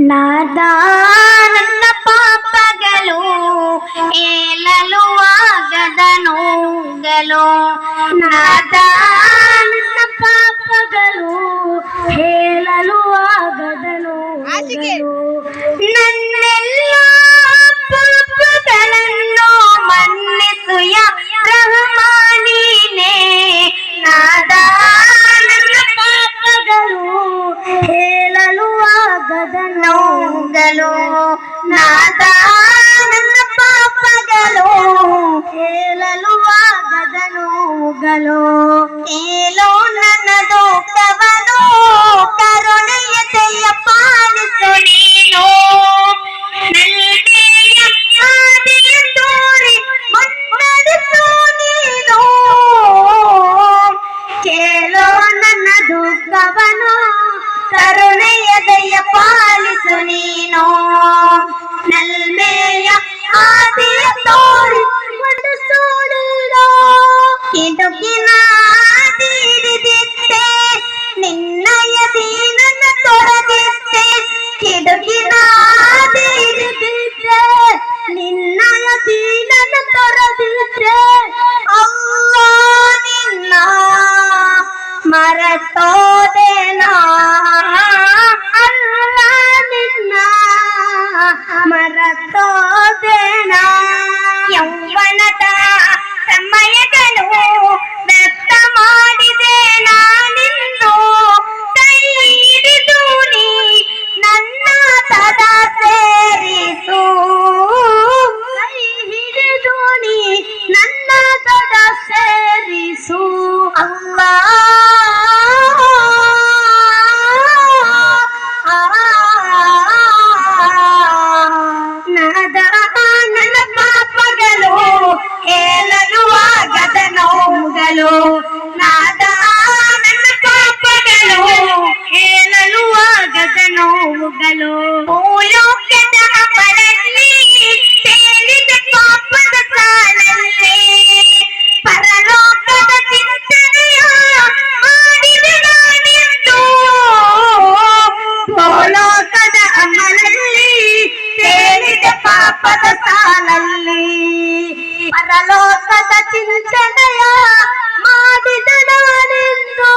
ನಾದ ನನ್ನ ಪಾಪಗಳು ಏಳಲು ಆಗದ ನೋಗಲು ನಾದ ನನ್ನ ಪಾಪಗಳು ಹೇಳಲು ಆಗದ ನೋಗಲು ನನ್ನೆಲ್ಲ ಪಾಪಗಳನ್ನು ಮನ್ನಿಸುಯ ರಹಮಾನೀನೇ ನಾದ ನನ್ನ ಪಾಪಗಳು ಹೇಳಲು ಆಗದ ನೋಗಲು ನಾದ ನನ್ನ ಪಾಪಗಳು ಹೇಳಲು ಆಗದ ನೋಗಲು ಏಲೋ ನನ್ನ ದೋಷವನು ಕರುಣೆಯ ದಯ ಪಾಲಿಸು ನೀನು ನಲ್ಮೆಯ ಹಾದಿಯ ತೋರಿ ಮುನ್ನಡೆಸು ನೀನು ಕೇಳೋ ನನ್ನ ದುಃಖವನು ಕರುಣೆಯ ದಯ ಪಾಲಿಸು ನೀನು ನಲ್ಮೆಯ ಹಾದಿಯ ತೋರಿ ಮುನ್ನಡೆಸು ನೀನು ಇಡುಕಿನ ತೀರಿದಿದ್ದೆ ನಿನ್ನಯ ದೀನನ ತೊರೆದಿದ್ದೆ ಕಿಡುಕಿನ ತೀರಿದಿದ್ದೆ ನಿನ್ನಯ ದೀನನ ತೊರೆದಿದ್ದೆ ಅಲ್ಲ ನಿನ್ನ ಮರೆತೋದೇನಾ ಅಲ್ಲ ನಿನ್ನ ಮರೆತೋದೇನಾ ಯೌವನದ ಸಮಯಗಳು ವ್ಯರ್ಥ ಮಾಡಿದೆ ನಾನಿನ್ನು ಕೈ ಹಿಡಿದು ನೀ ನನ್ನ ತದ ಸೇರಿಸು ಕೈ ಹಿಡಿದು ನೀ ನನ್ನ ತದ ಸೇರಿಸು ಅಮ್ಮ ನಾದ ನನ್ನ ಪಾಪಗಳು ಹೇಳಲು ಆಗದ ನೋವುಗಳು ನಾದ ನನ್ನ ಪಾಪಗಳು ಹೇಳಲು ಆಗದ ನೋವುಗಳು ಭೂಲೋಕದ ಅಮರಲ್ಲಿ ಸೇರಿದ ಪಾಪದ ಸಾಲಲ್ಲಿ ಪರಲೋಕದ ಚಿಂತನೆಯ ಮಾಡಿದೆ ನಾನೆಂದು ಭೂಲೋಕದ ಅಮರಲ್ಲಿ ಸೇರಿದ ಪಾಪದ ಸಾಲಲ್ಲಿ ಪರಲೋಕದ ಚಿಂತನೆಯ ಮಾಡಿದ ನಾನೆಂದು